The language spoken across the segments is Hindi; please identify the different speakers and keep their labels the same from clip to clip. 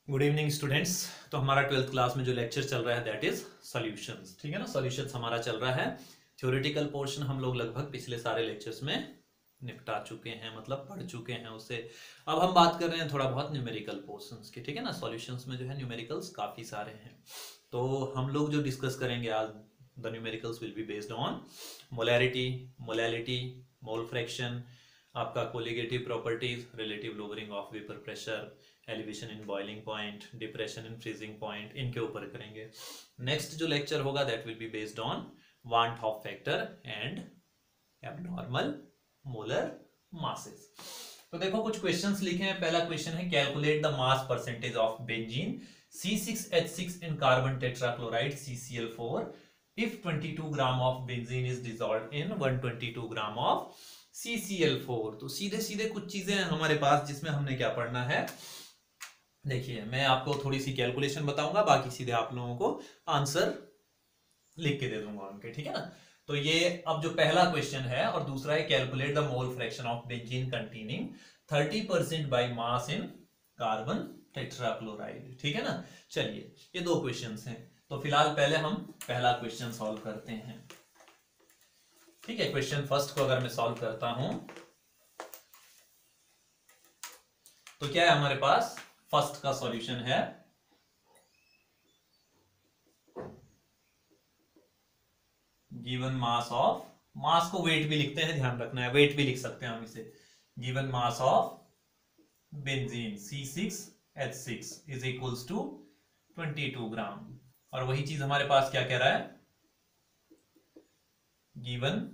Speaker 1: Good evening students. तो हमारा 12th क्लास में जो लेक्चर चल रहा है दैट इज सॉल्यूशंस। ठीक है ना, सॉल्यूशंस हमारा चल रहा है। थ्योरेटिकल पोर्शन हम लोग लगभग पिछले सारे लेक्चर्स में निपटा चुके हैं, मतलब पढ़ चुके हैं उससे। अब हम बात कर रहे हैं थोड़ा बहुत न्यूमेरिकल पोर्शंस की। ठीक है ना, सॉल्यूशंस में जो है न्यूमेरिकल्स काफ़ी सारे हैं। तो हम लोग जो डिस्कस करेंगे आज, the numericals will be based on molarity, molality, mole fraction, आपका colligative properties, relative lowering of vapour pressure, elevation in boiling point, depression in freezing point, इनके ऊपर करेंगे। नेक्स्ट जो लेक्चर होगा that will be based on van't Hoff factor and abnormal molar masses. तो देखो कुछ क्वेश्चंस लिखे हैं। पहला क्वेश्चन है calculate the mass percentage of benzene C6H6 in carbon tetrachloride CCl4 if 22 gram of benzene is dissolved in 122 gram of CCl4। तो सीधे सीधे कुछ चीजें हैं हमारे पास जिसमें हमने क्या पढ़ना है। देखिए मैं आपको थोड़ी सी कैलकुलेशन बताऊंगा, बाकी सीधे आप लोगों को आंसर लिख के दे दूंगा उनके। ठीक है ना, तो ये अब जो पहला क्वेश्चन है और दूसरा है calculate the mole fraction of benzene containing 30% by mass in carbon tetrachloride. ठीक है ना, चलिए ये दो क्वेश्चंस हैं। तो फिलहाल पहले हम पहला क्वेश्चन सॉल्व करते हैं। ठीक है, क्वेश्चन फर्स्ट को अगर मैं सॉल्व करता हूं तो क्या है हमारे पास। फर्स्ट का सॉल्यूशन है गिवन मास ऑफ, मास को वेट भी लिखते हैं, ध्यान रखना है, वेट भी लिख सकते हैं हम इसे। Given mass of benzene C6H6 is equals to 22 gram. और वही चीज हमारे पास क्या कह रहा है, given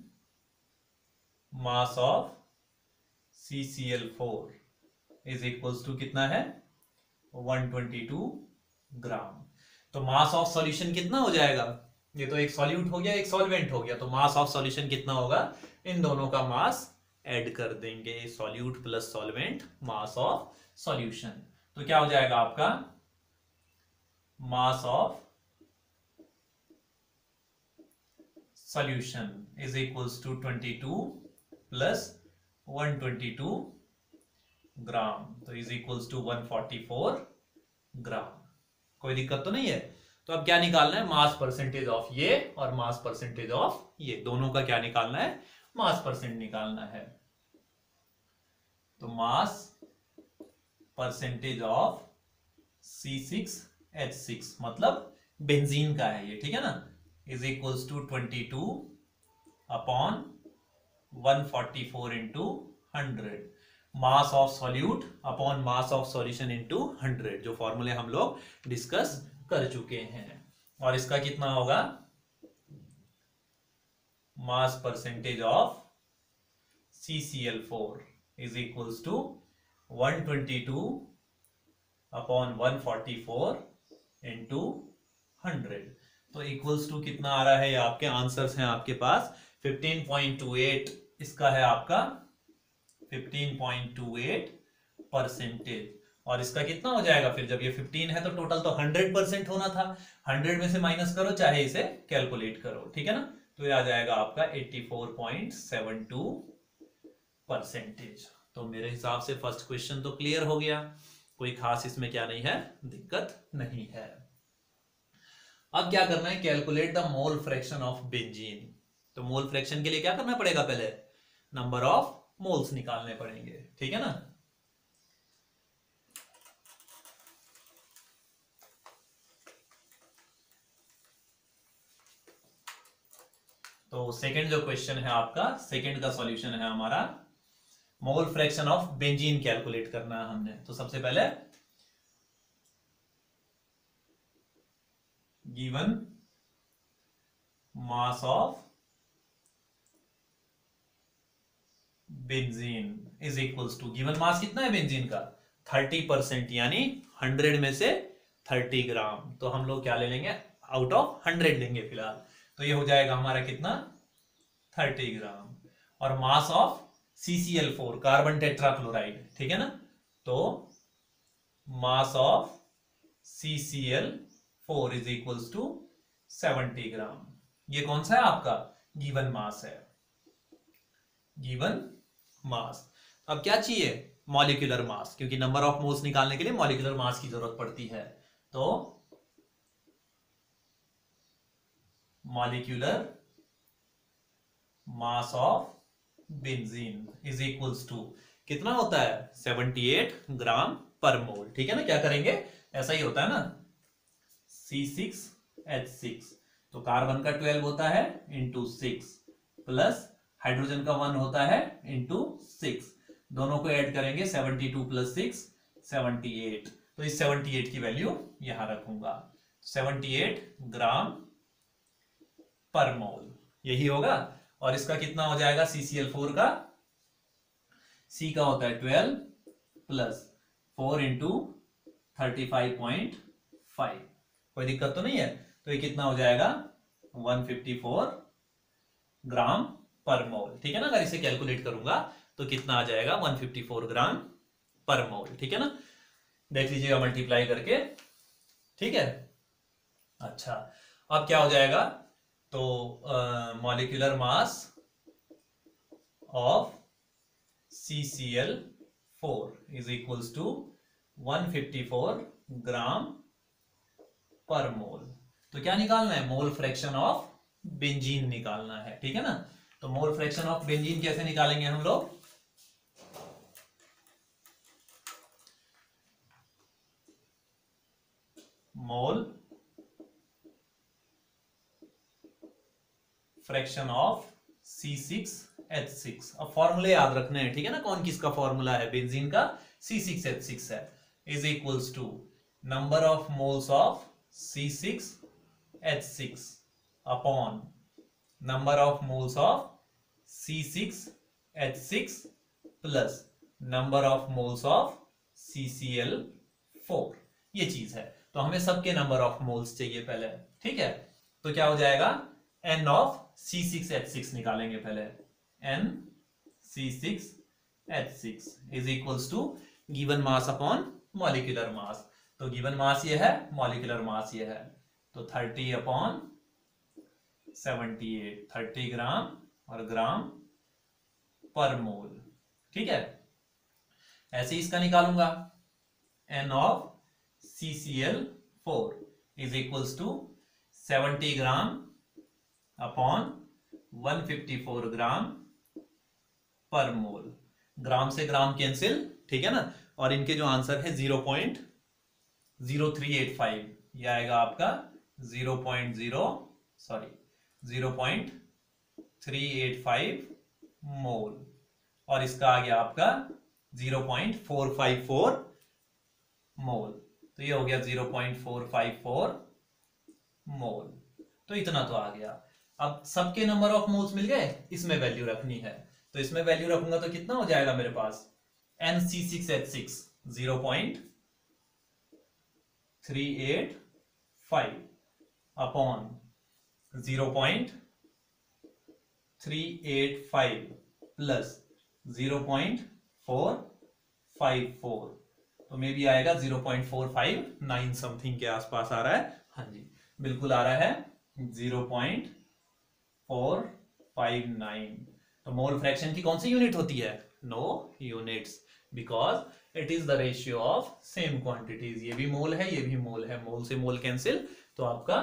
Speaker 1: mass of CCl4 is equals to कितना है 122 ग्राम। तो मास ऑफ सॉल्यूशन कितना हो जाएगा, ये तो एक सॉल्यूट हो गया एक सॉल्वेंट हो गया, तो मास ऑफ सॉल्यूशन कितना होगा, इन दोनों का मास ऐड कर देंगे, solute plus solvent, mass of solution. तो क्या हो जाएगा आपका mass of solution is equals to 22 plus 122 gram, तो इज इक्वल्स टू 144 ग्राम। कोई दिक्कत तो नहीं है। तो अब क्या निकालना है, मास परसेंटेज ऑफ ये और मास परसेंटेज ऑफ ये, दोनों का क्या निकालना है, मास परसेंट निकालना है। तो मास परसेंटेज ऑफ C6H6 मतलब बेंजीन का है ये। ठीक है ना, is equals to 22 upon 144 into 100, mass of solute upon mass of solution into 100, जो फॉर्मूले हम लोग डिस्कस कर चुके हैं। और इसका कितना होगा, mass percentage of CCl4 is equals to 122 upon 144 into 100। तो इक्वल्स टू कितना आ रहा है, ये आपके आंसर्स हैं आपके पास 15.28। इसका है आपका 15.28 परसेंटेज। और इसका कितना हो जाएगा फिर, जब ये 15 है तो टोटल तो 100% होना था, 100 में से माइनस करो चाहे इसे कैलकुलेट करो। ठीक है ना, तो ये आ जाएगा आपका 84.72 परसेंटेज। तो मेरे हिसाब से फर्स्ट क्वेश्चन तो क्लियर हो गया, कोई खास इसमें क्या नहीं है, दिक्कत नहीं है। अब क्या करना है, calculate the mole fraction of benzene. तो मोल फ्रैक्शन के लिए क्या करना पड़ेगा, पहले नंबर ऑफ मोल्स निकालने पड़ेंगे। ठीक है ना, तो सेकंड जो क्वेश्चन है आपका, सेकंड का सॉल्यूशन है हमारा mole fraction of benzene calculate करना है हमने। तो सबसे पहले given mass of benzene is equals to, given mass कितना है बेंजीन का 30%, यानी 100 में से 30 ग्राम। तो हम लोग क्या ले लेंगे, आउट ऑफ 100 लेंगे फिलहाल। तो ये हो जाएगा हमारा कितना 30 ग्राम। और मास ऑफ CCl4 कार्बन टेट्राक्लोराइड, ठीक है ना, तो mass of CCl4 is equals to 70 gram. ये कौन सा है आपका गिवन मास है, गिवन मास। अब क्या चाहिए, मॉलिक्यूलर मास, क्योंकि नंबर ऑफ मोल्स निकालने के लिए मॉलिक्यूलर मास की जरूरत पड़ती है। तो molecular mass of benzene is equals to कितना होता है 78 ग्राम पर मोल। ठीक है ना, क्या करेंगे, ऐसा ही होता है ना, C6H6, तो कार्बन का 12 होता है इंटू 6 प्लस हाइड्रोजन का 1 होता है इंटू 6, दोनों को ऐड करेंगे 72 प्लस 6 78, तो इस 78 की वैल्यू यहां रखूंगा, 78 ग्राम पर मोल यही होगा। और इसका कितना हो जाएगा CCl4 का, C का होता है 12 प्लस 4 इंटू 35.5, कोई दिक्कत तो नहीं है, तो ये कितना हो जाएगा 154 ग्राम पर मोल। ठीक है ना, अगर इसे कैलकुलेट करूंगा तो कितना आ जाएगा 154 ग्राम पर मोल। ठीक है ना, देख लीजिएगा मल्टीप्लाई करके। ठीक है, अच्छा अब क्या हो जाएगा, तो molecular mass of CCl4 is equals to 154 gram per mole. तो क्या निकालना है, मोल फ्रैक्शन ऑफ बेंजीन निकालना है। ठीक है ना, तो मोल फ्रैक्शन ऑफ बेंजीन कैसे निकालेंगे हम लोग, मोल फ्रैक्शन ऑफ C6H6। अब फॉर्मूले याद रखने हैं, ठीक है ना, कौन किसका फॉर्मूला है, बेंजीन का C6H6 है, is equals to number of moles of C6H6 upon number of moles of C6H6 plus number of moles of CCl4, ये चीज है। तो हमें सबके नंबर ऑफ मोल्स चाहिए पहले। ठीक है, तो क्या हो जाएगा, N ऑफ C6H6 निकालेंगे पहले, N C6H6 is equals to given mass upon molecular mass. तो गिवन मास ये है, मॉलिक्यूलर मास ये है, तो 30 अपॉन 78, 30 ग्राम और ग्राम पर मोल। ठीक है, ऐसे ही इसका निकालूंगा, N of CCl4 is equals to 70 gram upon 154 gram per mole. ग्राम से ग्राम कैंसिल, ठीक है ना, और इनके जो आंसर है 0.0385, ये आएगा आपका 0.385 मोल, और इसका आ गया आपका 0.454 मोल, तो ये हो गया 0.454 मोल। तो इतना तो आ गया। अब सबके नंबर ऑफ मोल्स मिल गए, इसमें वैल्यू रखनी है, तो इसमें वैल्यू रखूंगा तो कितना हो जाएगा मेरे पास, NC6H6 0.385 अपॉन 0.385 प्लस 0.454, तो मे भी आएगा 0.459 समथिंग के आसपास आ रहा है। हाँ जी, बिल्कुल आ रहा है 0.459। तो मोल फ्रैक्शन की कौन सी यूनिट होती है, no units, because it is the ratio of same quantities. ये भी मोल है, ये भी मोल है, मोल से मोल कैंसिल, तो आपका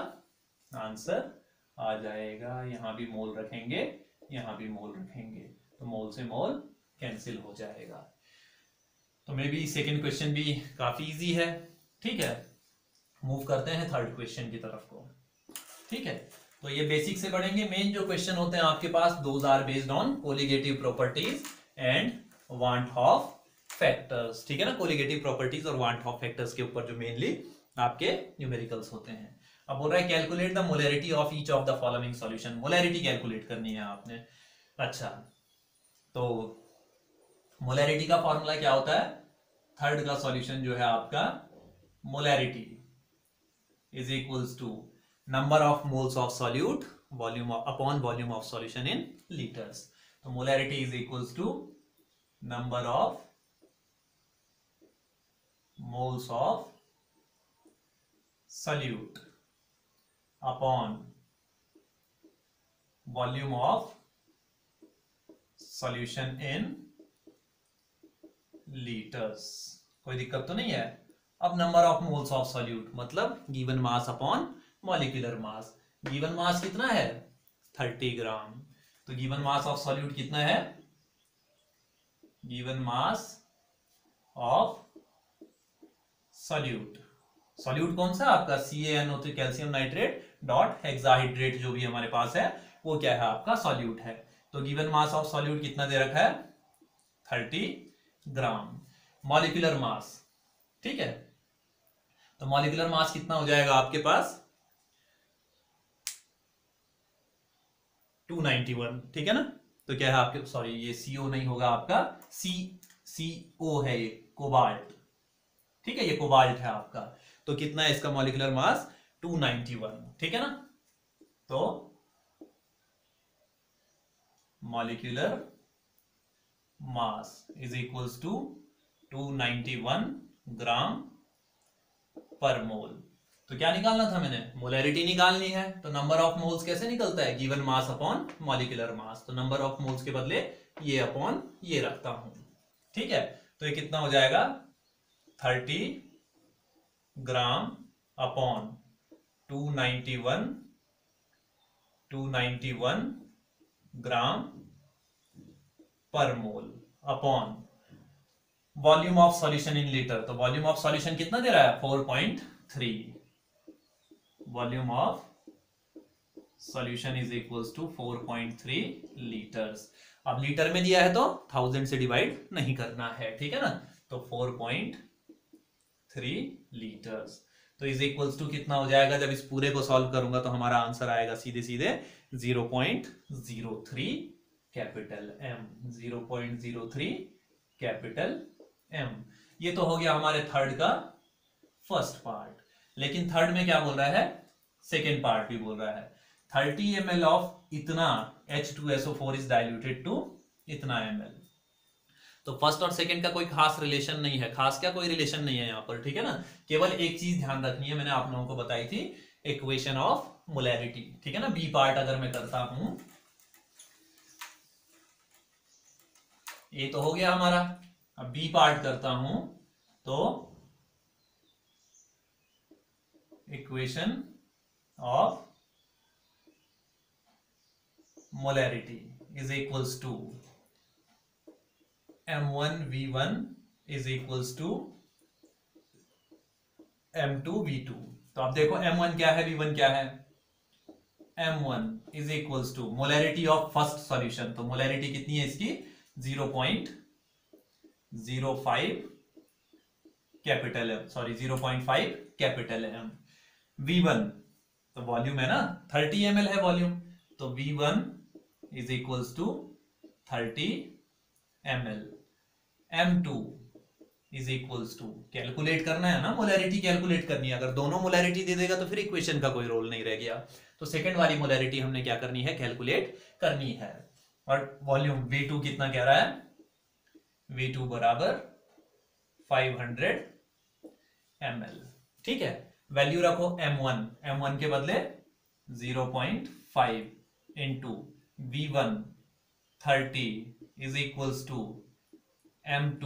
Speaker 1: आंसर आ जाएगा, यहां भी मोल रखेंगे, यहां भी मोल रखेंगे, तो मोल से मोल कैंसिल हो जाएगा। तो मे बी सेकेंड क्वेश्चन भी काफी इजी है। ठीक है, मूव करते हैं थर्ड क्वेश्चन की तरफ को। ठीक है, तो ये बेसिक से पढ़ेंगे। मेन जो क्वेश्चन होते हैं आपके पास, those are based on colligative properties and van't Hoff factors. ठीक है ना, कोलिगेटिव प्रॉपर्टीज और वांट ऑफ फैक्टर्स के ऊपर जो मेनली आपके न्यूमेरिकल्स होते हैं। अब बोल रहा है calculate the molarity of each of the following solution. Molarity calculate करनी है आपने। अच्छा, तो मोलैरिटी का फॉर्मूला क्या होता है, थर्ड का सॉल्यूशन जो है आपका, molarity is equals to number of moles of solute volume upon volume of solution in litres. तो molarity is equals to number of moles of solute upon volume of solution in litres. कोई दिक्कत तो नहीं है। अब number of moles of solute मतलब given mass upon molecular mass. Given mass कितना है 30 ग्राम, तो गिवन मास ऑफ सॉल्यूट कितना है, given mass of solute, solute कौन सा आपका CaNO3 calcium nitrate dot hexahydrate जो भी हमारे पास है वो क्या है आपका सॉल्यूट है। तो गिवन मास ऑफ सॉल्यूट कितना दे रखा है 30 ग्राम। मॉलिक्यूलर मास, ठीक है, तो मॉलिक्यूलर मास कितना हो जाएगा आपके पास 291, ठीक है ना। तो क्या है आपके, सॉरी ये CO नहीं होगा आपका, CO है ये कोबाल्ट, ठीक है, ये कोबाल्ट है आपका। तो कितना है इसका मॉलिक्यूलर मास 291, ठीक है ना। तो molecular mass is equals to 291 gram per mole. तो क्या निकालना था मैंने, मोलैरिटी निकालनी है। तो नंबर ऑफ मोल्स कैसे निकलता है, given mass upon molecular mass. तो नंबर ऑफ मोल्स के बदले ये अपॉन ये रखता हूं, ठीक है। तो ये कितना हो जाएगा 30 ग्राम upon 291 gram per mole upon volume of solution in litre. तो वॉल्यूम ऑफ सॉल्यूशन कितना दे रहा है 4.3, volume of solution is equals to 4.3 litres. अब लीटर में दिया है तो 1000 से डिवाइड नहीं करना है, ठीक है ना। तो 4.3 लीटर्स। तो इज इक्वल्स टू कितना हो जाएगा, जब इस पूरे को सॉल्व करूंगा तो हमारा आंसर आएगा सीधे सीधे 0.03 कैपिटल M, 0.03 कैपिटल M। ये तो हो गया हमारे थर्ड का फर्स्ट पार्ट। लेकिन थर्ड में क्या बोल रहा है, सेकेंड पार्ट भी बोल रहा है 30 ml ऑफ इतना H2SO4 इज डाइल्यूटेड टू इतना ml। तो फर्स्ट और सेकंड का कोई खास रिलेशन नहीं है, खास क्या कोई रिलेशन नहीं है यहां पर, ठीक है ना। केवल एक चीज ध्यान रखनी है, मैंने आप लोगों को बताई थी इक्वेशन ऑफ मोलैरिटी, ठीक है ना। बी पार्ट अगर मैं करता हूं, ये तो हो गया हमारा। अब बी पार्ट करता हूं तो equation of molarity is equals to M1V1 is equals to M2V2। तो आप देखो M1 क्या है, V1 क्या है, M1 is equals to molarity of first solution. तो मोलैरिटी कितनी है इसकी 0.05 capital M, sorry 0.5 capital M। V1 तो वॉल्यूम है ना, 30 ml है वॉल्यूम, तो V1 is equals to 30 ml। M2 is equals to, calculate करना है ना, मोलैरिटी कैलकुलेट करनी है। अगर दोनों मोलैरिटी दे देगा तो फिर इक्वेशन का कोई रोल नहीं रह गया। तो सेकंड वाली मोलैरिटी हमने क्या करनी है, कैलकुलेट करनी है। और वॉल्यूम V2 कितना कह रहा है, V2 बराबर 500 ml, ठीक है। वैल्यू रखो M1 के बदले 0.5 into V1 30 is equals to M2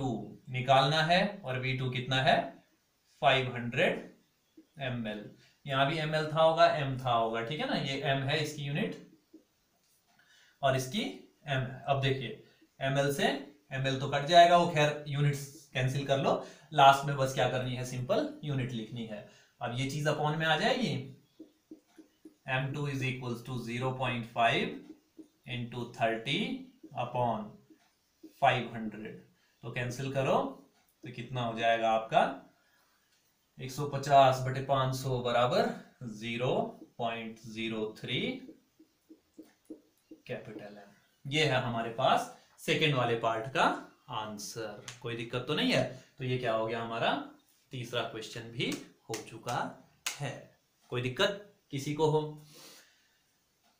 Speaker 1: निकालना है और V2 कितना है 500 ml। यहां भी ml था होगा, M था होगा, ठीक है ना। ये M है इसकी यूनिट और इसकी M है। अब देखिए ml से ml तो कट जाएगा, वो खैर यूनिट्स कैंसिल कर लो, लास्ट में बस क्या करनी है, सिंपल यूनिट लिखनी है। अब ये चीज अपॉन में आ जाएगी, M2 is equals to 0.5 into 30 upon 500। तो कैंसिल करो तो कितना हो जाएगा आपका 150 बटे 500 बराबर 0.03 कैपिटल M। ये है हमारे पास सेकेंड वाले पार्ट का आंसर। कोई दिक्कत तो नहीं है। तो ये क्या हो गया, हमारा तीसरा क्वेश्चन भी हो चुका है। कोई दिक्कत किसी को हो।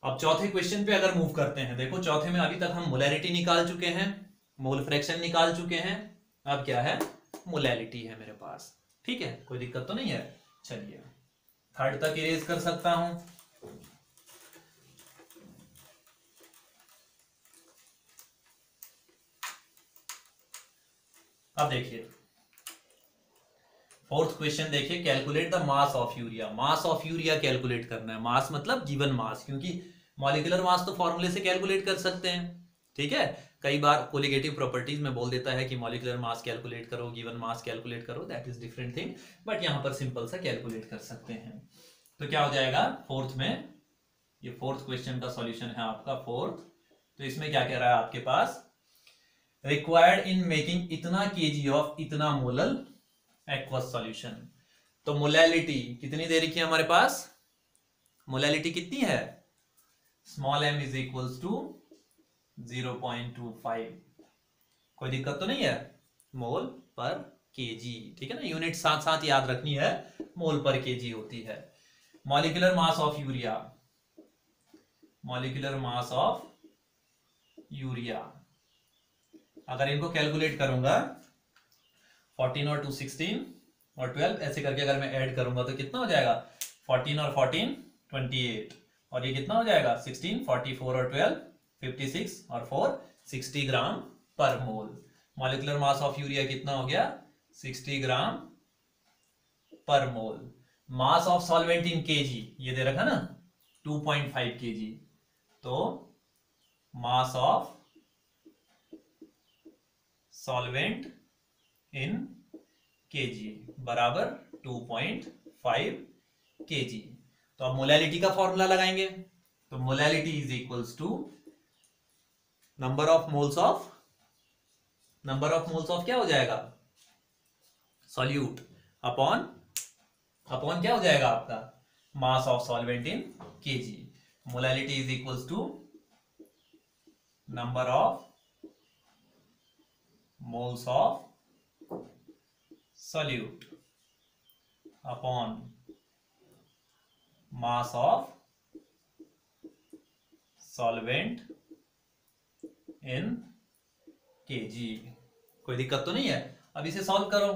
Speaker 1: अब चौथे क्वेश्चन पे अगर मूव करते हैं, देखो चौथे में अभी तक हम मोलैरिटी निकाल चुके हैं, मोल फ्रैक्शन निकाल चुके हैं, अब क्या है, मोलैरिटी है मेरे पास, ठीक है। कोई दिक्कत तो नहीं है। चलिए थर्ड तक इरेज कर सकता हूं। अब देखिए फोर्थ क्वेश्चन देखिए, calculate the mass of urea. Mass of urea calculate करना है। मास मतलब गिवन मास, क्योंकि मॉलिक्यूलर मास तो फॉर्मूले से कैलकुलेट कर सकते हैं, ठीक है। कई बार कोलिगेटिव प्रॉपर्टीज में बोल देता है कि मॉलिक्यूलर मास कैलकुलेट करो, गिवन मास कैलकुलेट करो, that is different thing, but यहां पर सिंपल सा कैलकुलेट कर सकते हैं। तो क्या हो जाएगा फोर्थ में, ये फोर्थ क्वेश्चन का सॉल्यूशन है आपका फोर्थ। तो इसमें क्या कह रहा है आपके पास, रिक्वायर्ड इन मेकिंग इतना केजी ऑफ इतना मोलल एक्वस सॉल्यूशन। तो मोलैलिटी कितनी दे रखी है हमारे पास, मोलैलिटी कितनी है, small m is equals to 0.25। कोई दिक्कत तो नहीं है, मोल पर केजी, ठीक है ना, यूनिट साथ साथ याद रखनी है, मोल पर केजी होती है। Molecular mass of urea, molecular mass of urea, अगर इनको कैलकुलेट करूंगा 14 और 2 16 और 12 ऐसे करके अगर मैं ऐड करूंगा तो कितना हो जाएगा, 14 और 14 28, और ये कितना हो जाएगा 16, 44 और 12 56 और 4 60 gram per mole. Molecular mass of urea कितना हो गया, 60 gram per mole. Mass of solvent in KG ये दे रखा ना 2.5 केजी, तो mass of solvent in KG बराबर 2.5 केजी। तो अब मोलैलिटी का फॉर्मूला लगाएंगे, तो molality is equals to number of moles of, number of moles of क्या हो जाएगा, सॉल्यूट अपॉन, अपॉन क्या हो जाएगा आपका, mass of solvent in kg. Molality is equals to number of moles of solute upon mass of solvent in kg। कोई दिक्कत तो नहीं है। अब इसे सॉल्व करो,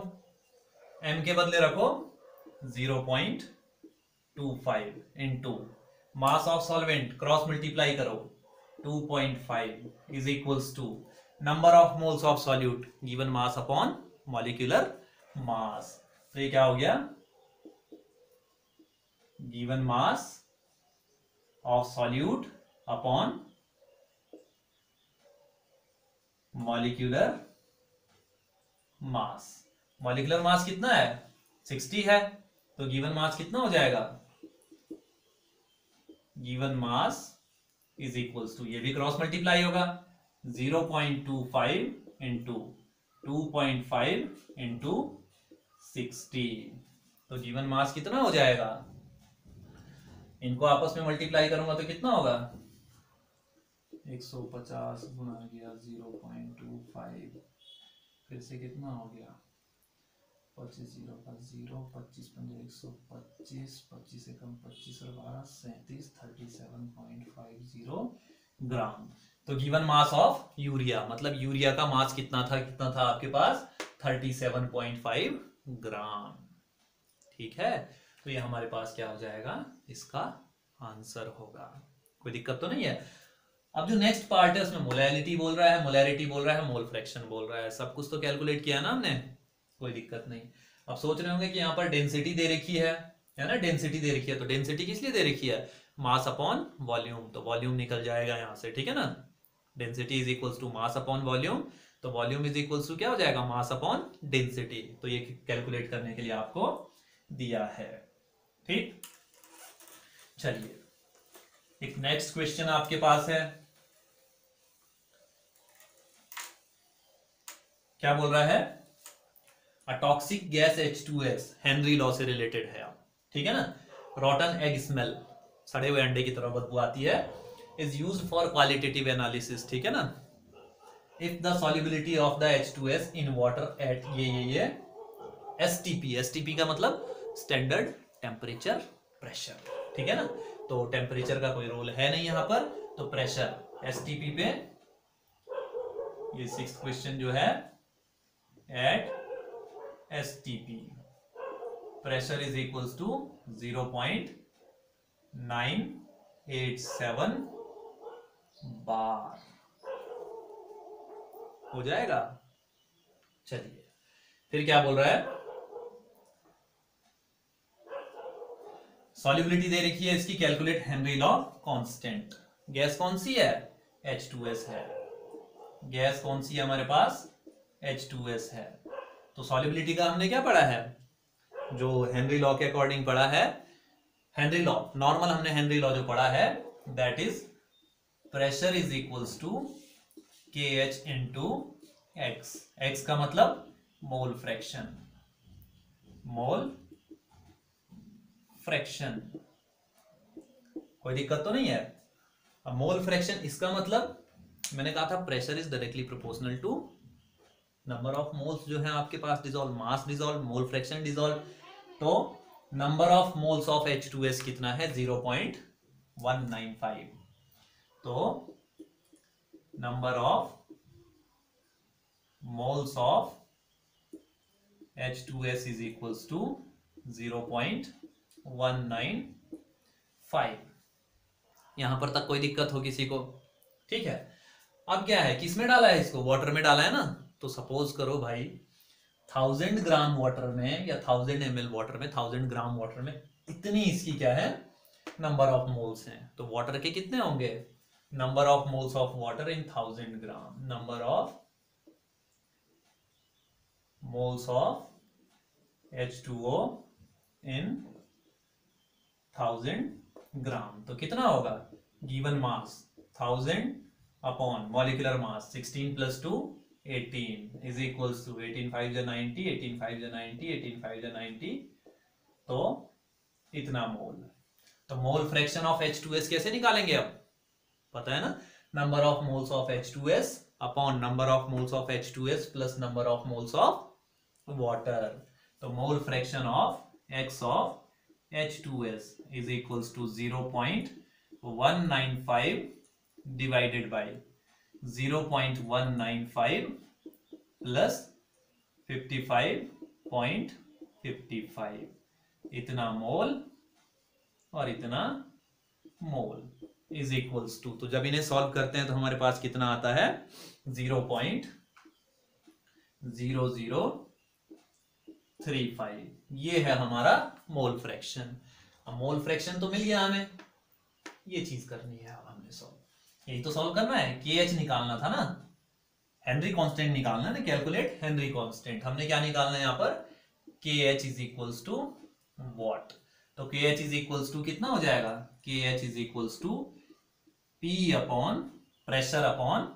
Speaker 1: m के बदले रखो 0.25 into mass of solvent cross multiply करो 2.5 is equals to number of moles of solute given mass upon molecular mass. तो ये क्या हो गया, given mass of solute upon molecular mass. Molecular mass कितना है 60 है, तो गिवन मास कितना हो जाएगा, given mass is equals to, ये भी क्रॉस मल्टीप्लाई होगा 0.25 इंटू 2.5 इंटू 60, तो गिवन मास कितना हो जाएगा, इनको आपस में मल्टीप्लाई करूंगा तो कितना होगा 150 गुना गया 0.25, फिर से कितना हो गया 25 0 का 0 25 पंजे 125 25 से कम 25 और 12 37 37.50 ग्राम। तो गिवन मास ऑफ यूरिया मतलब यूरिया का मास कितना था, कितना था आपके पास 37.5 ग्राम, ठीक है। तो ये हमारे पास क्या हो जाएगा, इसका आंसर होगा। कोई दिक्कत तो नहीं है। अब जो नेक्स्ट पार्ट है उसमें मोलैलिटी बोल रहा है, मोलैरिटी बोल रहा है, मोल फ्रैक्शन बोल रहा है, सब कुछ तो कैलकुलेट किया ना हमने, कोई दिक्कत नहीं। अब सोच रहे होंगे कि यहाँ पर डेंसिटी दे रखी है ना, डेंसिटी दे रखी है, तो डेंसिटी किस लिए दे रखी है, मास अपॉन वॉल्यूम, तो वॉल्यूम निकल जाएगा यहाँ से, ठीक है ना। Density is equals to mass upon volume, तो वॉल्यूम इज इक्वल्स टू क्या हो जाएगा, मास अपॉन डेंसिटी। तो ये कैलकुलेट करने के लिए आपको दिया है, ठीक। चलिए एक नेक्स्ट क्वेश्चन आपके पास है, क्या बोल रहा है, a toxic gas H2S Henry law से रिलेटेड है, ठीक है ना। रॉटन एग स्मेल, सड़े हुए अंडे की तरह बदबू आती है, is used for qualitative analysis, ठीक है ना। If the solubility of the H2S in water at ये STP, STP का मतलब स्टैंडर्ड टेम्परेचर प्रेशर, ठीक है ना। तो टेम्परेचर का कोई रोल है नहीं यहां पर, तो प्रेशर STP पे, ये 6th क्वेश्चन जो है at STP pressure is equals to 0.987 bar हो जाएगा। चलिए फिर क्या बोल रहा है, सॉल्युबिलिटी दे रखी है इसकी, calculate Henry law constant. Gas कौन सी है, H2S है। गैस कौन सी है हमारे पास, H2S है। तो सॉल्युबिलिटी का हमने क्या पढ़ा है, जो हेनरी लॉ के अकॉर्डिंग पढ़ा है, हेनरी लॉ नॉर्मल हमने हेनरी लॉ जो पढ़ा है, that is pressure is equals to KH into x. X का मतलब मोल फ्रैक्शन, मोल फ्रैक्शन। कोई दिक्कत तो नहीं है। अब मोल फ्रैक्शन, इसका मतलब मैंने कहा था pressure is directly proportional to number of moles जो है आपके पास dissolve, mass dissolve, mole fraction dissolve. तो number of moles of H2S कितना है, 0.195। तो number of moles of H2S is equals to 0.195। यहां पर तक कोई दिक्कत हो किसी को, ठीक है। अब क्या है, किसमें डाला है इसको, वाटर में डाला है ना। तो सपोज करो भाई 1000 ग्राम वाटर में या 1000 ml वाटर में, 1000 ग्राम वाटर में इतनी इसकी क्या है, नंबर ऑफ मोल्स हैं। तो वाटर के कितने होंगे, number of moles of water in 1000 gram, number of moles of H2O in 1000 gram. तो कितना होगा, given mass 1000 upon molecular mass 16 plus 2 18 is equals to 18 5 जा 90, 18 5 जा 90, 18 5 जा 90, तो इतना मोल। तो मोल फ्रैक्शन ऑफ H2S कैसे निकालेंगे, अब पता है ना, number of moles of H2S upon number of moles of H2S plus number of moles of water. तो mole fraction of X of H2S is equals to 0.195 divided by 0.195 plus 55.55, इतना मोल और इतना मोल इज इक्वल्स टू। तो जब इन्हें सॉल्व करते हैं तो हमारे पास कितना आता है, 0.0035। ये है हमारा मोल फ्रैक्शन। अब मोल फ्रैक्शन तो मिल गया हमें, ये चीज करनी है अब हमने सॉल्व, यही तो सॉल्व करना है, KH निकालना था ना, हेनरी कांस्टेंट निकालना है ना, कैलकुलेट हेनरी कांस्टेंट। हमने क्या निकालना है यहाँ पर, KH is equals to what. तो KH इज इक्वल्स टू कितना हो जाएगा, KH is equals to P upon pressure upon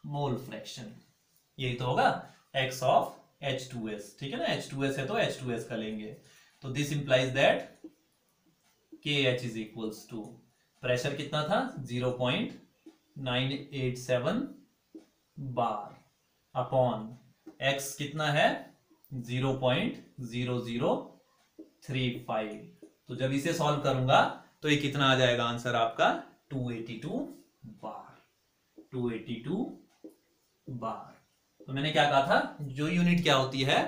Speaker 1: mole fraction, यही तो होगा, X ऑफ H2S, ठीक है ना, H2S है तो H2S का लेंगे। तो this implies that KH is equals to, pressure कितना था 0.987 बार अपॉन X कितना है 0.0035। तो जब इसे सॉल्व करूंगा तो ये कितना आ जाएगा आंसर आपका, 282 बार, 282 बार। तो मैंने क्या कहा था, जो यूनिट क्या होती है,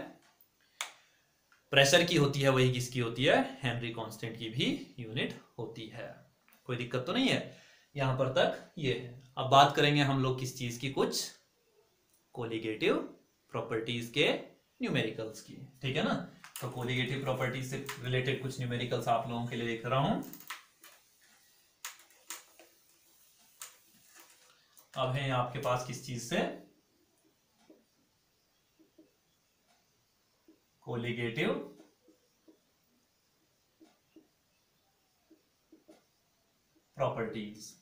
Speaker 1: प्रेशर की होती है, वही किसकी होती है, हेनरी कांस्टेंट की भी यूनिट होती है। कोई दिक्कत तो नहीं है, यहां पर तक ये है। अब बात करेंगे हम लोग किस चीज की, कुछ कोलिगेटिव प्रॉपर्टीज के न्यूमेरिकल्स की, ठीक है ना। तो कोलिगेटिव प्रॉपर्टीज से रिलेटेड कुछ न्यूमेरिकल्स आप लोगों के लिए देख रहा हूं। अब है आपके पास किस चीज से, कोलिगेटिव प्रॉपर्टीज।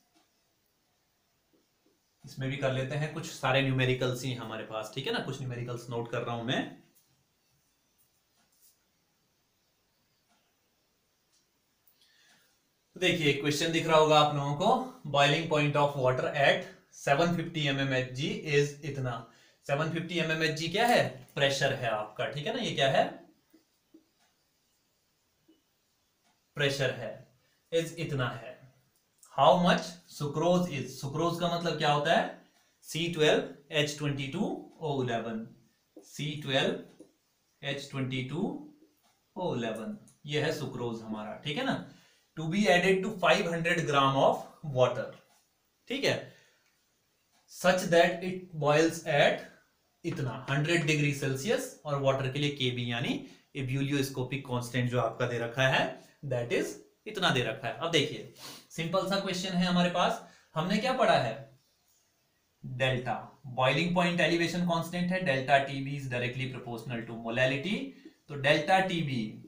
Speaker 1: इसमें भी कर लेते हैं, कुछ सारे न्यूमेरिकल्स ही हमारे पास, ठीक है ना, कुछ न्यूमेरिकल्स नोट कर रहा हूं मैं। देखिए क्वेश्चन दिख रहा होगा आप लोगों को, boiling point of water at 750 mmHg is इतना। 750 mmHg क्या है, प्रेशर है आपका, ठीक है ना, ये क्या है, प्रेशर है, इज इतना है। How much sucrose is, sucrose का मतलब क्या होता है, C12H22O11, C12H22O11, ये है सुक्रोज हमारा, ठीक है ना, to be added to 500 gram of water, ठीक है, such that it boils at इतना 100 डिग्री सेल्सियस, और वाटर के लिए केबी यानी एब्यूलियोस्कोपिक कांस्टेंट जो आपका दे रखा है दैट इज इतना दे रखा है। अब देखिए सिंपल सा क्वेश्चन है हमारे पास, हमने क्या पढ़ा है, delta boiling point elevation constant है, delta TB is directly proportional to molality, तो delta TB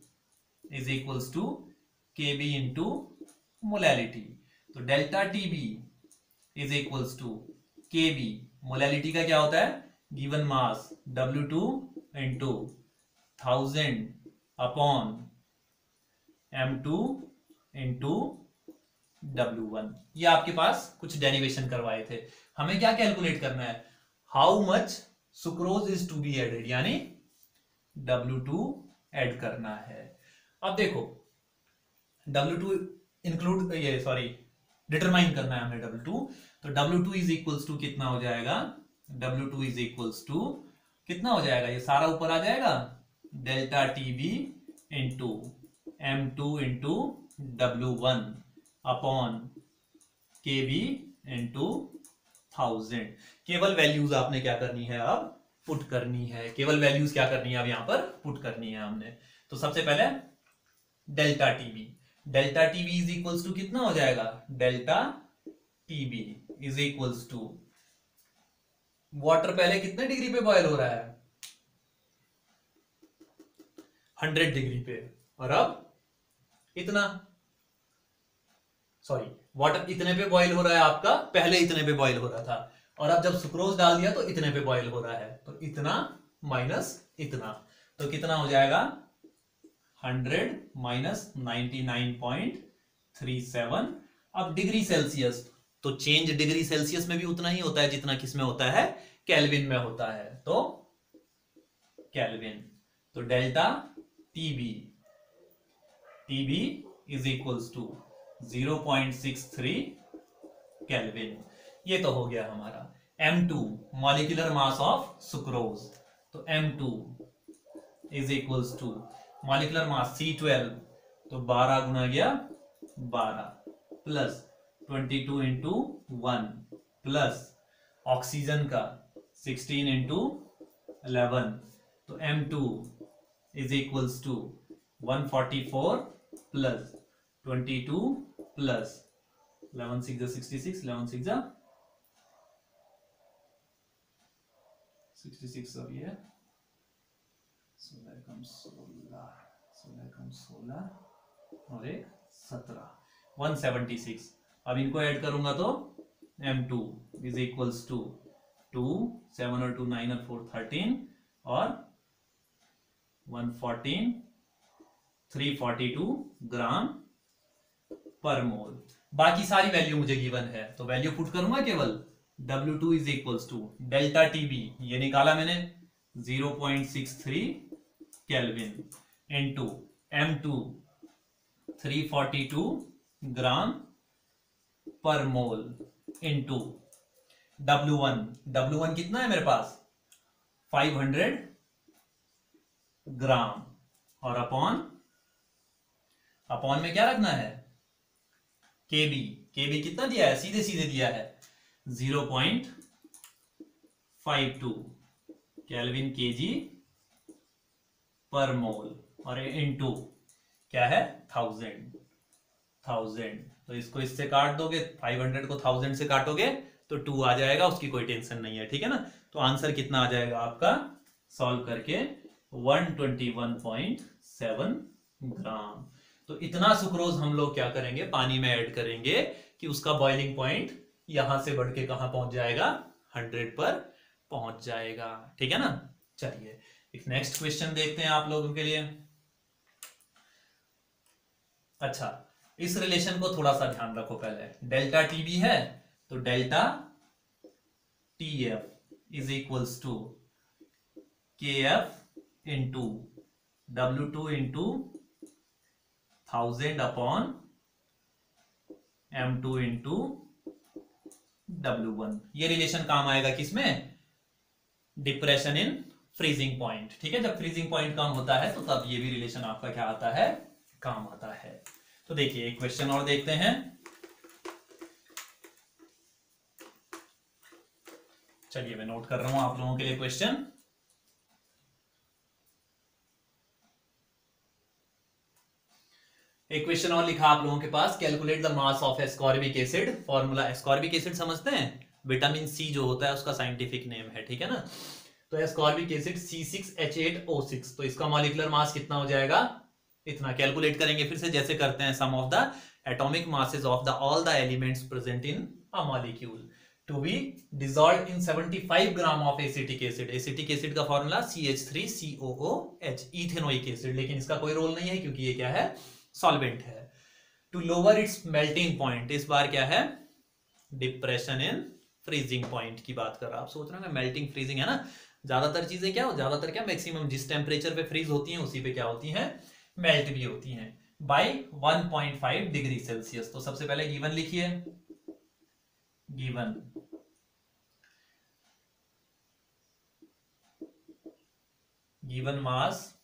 Speaker 1: is equals to KB into molality. तो delta TB is equals to KB, molality का क्या होता है, given mass W2 into 1000 upon M2 into W1। ये आपके पास कुछ डेरिवेशन करवाए थे, हमें क्या कैलकुलेट करना है, how much sucrose is to be added, यानी W2 ऐड करना है। अब देखो W2 इंक्लूड ये सॉरी डिटरमाइन करना है हमें W2, तो W2 इज इक्वल्स टू कितना हो जाएगा, W2 इज इक्वल्स टू कितना हो जाएगा, ये सारा ऊपर आ जाएगा, delta TB into M2 into W1 upon KB into 1000। केवल वैल्यूज आपने क्या करनी है, अब पुट करनी है, केवल वैल्यूज क्या करनी है अब यहां पर पुट करनी है हमने। तो सबसे पहले delta TB is equals to कितना हो जाएगा, delta TB is equals to, water पहले कितने डिग्री पे बॉयल हो रहा है, 100 डिग्री पे, और अब इतना, सॉरी वाटर इतने पे बॉयल हो रहा है आपका, पहले इतने पे बॉयल हो रहा था, और अब जब सुक्रोज डाल दिया तो इतने पे बॉयल हो रहा है, तो इतना माइनस इतना, तो कितना हो जाएगा 100 माइनस 99.37। अब डिग्री सेल्सियस, तो चेंज डिग्री सेल्सियस में भी उतना ही होता है जितना किस में होता है, केल्विन में होता है, तो केल्विन, तो delta TB is equals to 0.63 kelvin. ये तो हो गया हमारा। M2 molecular mass of sucrose, तो M2 is equals to molecular mass C12, तो 12 गुना गया 12 प्लस 22 इंटू 1 प्लस ऑक्सीजन का 16 इंटू 11, तो M2 is equals to 144 plus 22 plus 11 6 66, 11 6 66 sorry है, 16 और एक 17, 176। अब इनको ऐड करूंगा तो M2 इज इक्वल्स टू 2 7 और 2 9 और 4 13 और 114 342 ग्राम पर मोल। बाकी सारी वैल्यू मुझे गिवन है, तो वैल्यू पुट करूंगा केवल W2 is equals to delta TB, ये निकाला मैंने 0.63 केल्विन इंटू M2 342 ग्राम पर मोल इंटू W1 कितना है मेरे पास 500 ग्राम, और अपॉन में क्या रखना है, केबी कितना दिया है, सीधे सीधे दिया है 0.52 केल्विन केजी पर मोल, और इनटू क्या है 1000, तो इसको इससे काट दोगे, 500 को 1000 से काटोगे तो 2 आ जाएगा, उसकी कोई टेंशन नहीं है, ठीक है ना। तो आंसर कितना आ जाएगा आपका सॉल्व करके 121.7 ग्राम। तो इतना सुक्रोज हम लोग क्या करेंगे, पानी में ऐड करेंगे कि उसका बॉइलिंग पॉइंट यहां से बढ़ के कहां पहुंच जाएगा, 100 पर पहुंच जाएगा, ठीक है ना। चलिए एक नेक्स्ट क्वेश्चन देखते हैं आप लोगों के लिए। अच्छा, इस रिलेशन को थोड़ा सा ध्यान रखो, पहले डेल्टा टीबी है तो delta TF is equals to KF into W2 into 1000 upon M2 into W1। ये रिलेशन काम आएगा किसमें, डिप्रेशन इन फ्रीजिंग पॉइंट, ठीक है। जब फ्रीजिंग पॉइंट कम होता है तो तब ये भी रिलेशन आपका क्या आता है, काम आता है। तो देखिए एक क्वेश्चन और देखते हैं। चलिए मैं नोट कर रहा हूं आप लोगों के लिए क्वेश्चन। एक क्वेश्चन और लिखा आप लोगों के पास, calculate the mass of ascorbic acid. Formula, ascorbic acid समझते हैं, विटामिन सी जो होता है उसका साइंटिफिक नेम है, ठीक है ना। तो एस्कॉर्बिक एसिड C6H8O6, तो इसका मॉलिक्यूलर मास कितना हो जाएगा, इतना। कैलकुलेट करेंगे फिर से जैसे करते हैं, sum of the atomic masses of the all the elements present in a molecule to be dissolved in 75 gram of acetic acid. Acetic acid का फॉर्मूला CH3COOH, इथेनोइक एसिड, लेकिन इसका कोई रोल नहीं है क्योंकि ये क्या है, सॉल्वेंट है। To lower its melting point, इस बार क्या है, डिप्रेशन इन फ्रीजिंग पॉइंट की बात कर रहा। आप सोच रहे हैं मेल्टिंग फ्रीजिंग है ना, ज्यादातर चीजें क्या हो, ज्यादातर क्या, मैक्सिमम जिस टेम्परेचर पे फ्रीज होती हैं उसी पे क्या होती हैं, मेल्ट भी होती हैं, बाय 1.5 डिग्री सेल्सियस। तो सबसे पहले गिवन लिखिए, given given mass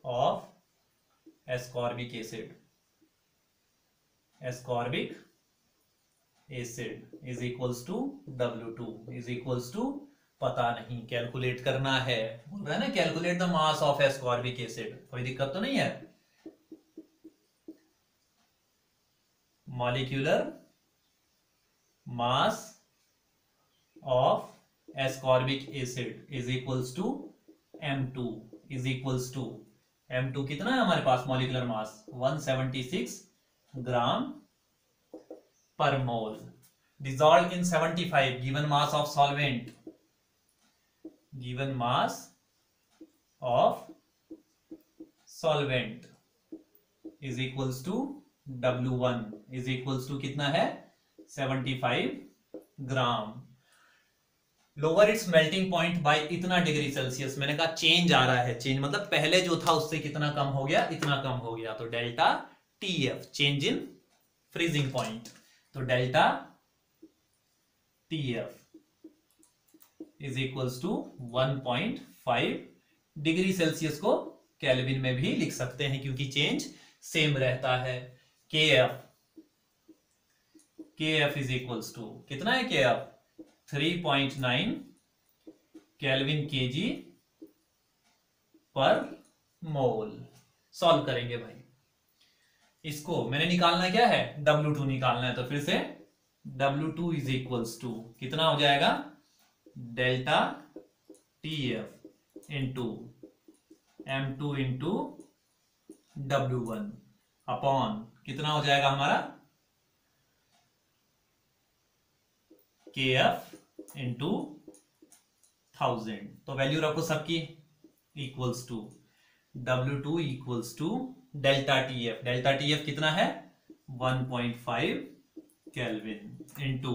Speaker 1: of ascorbic acid, ascorbic acid is equals to W2 is equals to, पता नहीं, कैलकुलेट करना है, बोल रहा है ना, calculate the mass of ascorbic acid. कोई दिक्कत तो नहीं है। Molecular mass of ascorbic acid is equals to M2 is equals to, M2 कितना है हमारे पास, molecular mass 176 gram per mole, dissolved in 75, given mass of solvent, given mass of solvent is equals to W1 is equals to कितना है, 75 gram. Lower its melting point by इतना डिग्री सेल्सियस, मैंने कहा चेंज आ रहा है, चेंज मतलब पहले जो था उससे कितना कम हो गया, इतना कम हो गया, तो delta TF, change in freezing point, तो delta TF is equals to 1.5 degree Celsius को केल्विन में भी लिख सकते हैं क्योंकि चेंज सेम रहता है। KF इज इक्वल्स टू कितना है, KF 3.9 केल्विन kg पर मोल। सॉल्व करेंगे भाई इसको, मैंने निकालना क्या है, W2 निकालना है, तो फिर से W2 इज इक्वल्स टू कितना हो जाएगा, delta TF into M2 into W1 upon कितना हो जाएगा हमारा, KF इंटू 1000। तो वैल्यू रखो सबकी, equals to W2 equals to delta TF, delta TF कितना है 1.5 केल्विन इंटू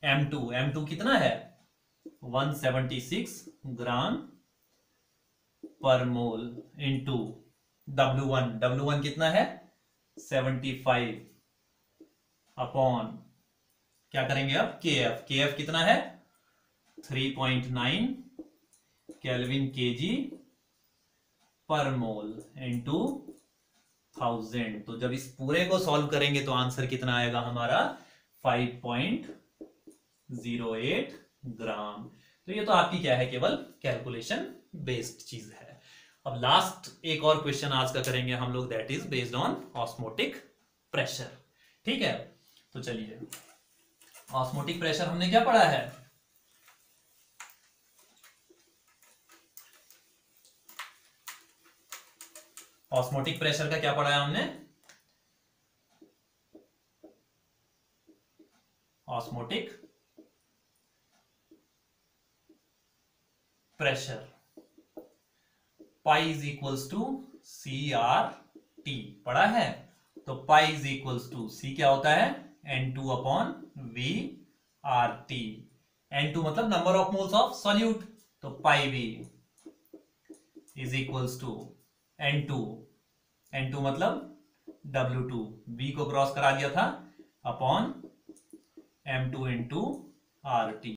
Speaker 1: M2 कितना है 176 ग्राम पर मोल इंटू W1 कितना है 75 अपॉन क्या करेंगे अब, KF कितना है 3.9 केल्विन kg पर मोल इंटू 1000। तो जब इस पूरे को सॉल्व करेंगे तो आंसर कितना आएगा हमारा 5.08 ग्राम। तो ये तो आपकी क्या है, केवल कैलकुलेशन बेस्ड चीज है। अब लास्ट एक और क्वेश्चन आज का करेंगे हम लोग, that is based on osmotic pressure. ठीक है, तो चलिए ऑस्मोटिक प्रेशर हमने क्या पढ़ा है, ऑस्मोटिक प्रेशर का क्या पढ़ा है हमने, osmotic pressure pi is equals to CRT पढ़ा है। तो pi is equals to C क्या होता है N2 अपॉन VRT। N2 मतलब number of moles of solute, तो pi V is equals to N2 मतलब W2, V को क्रॉस करा दिया था अपॉन M2 इंटू RT।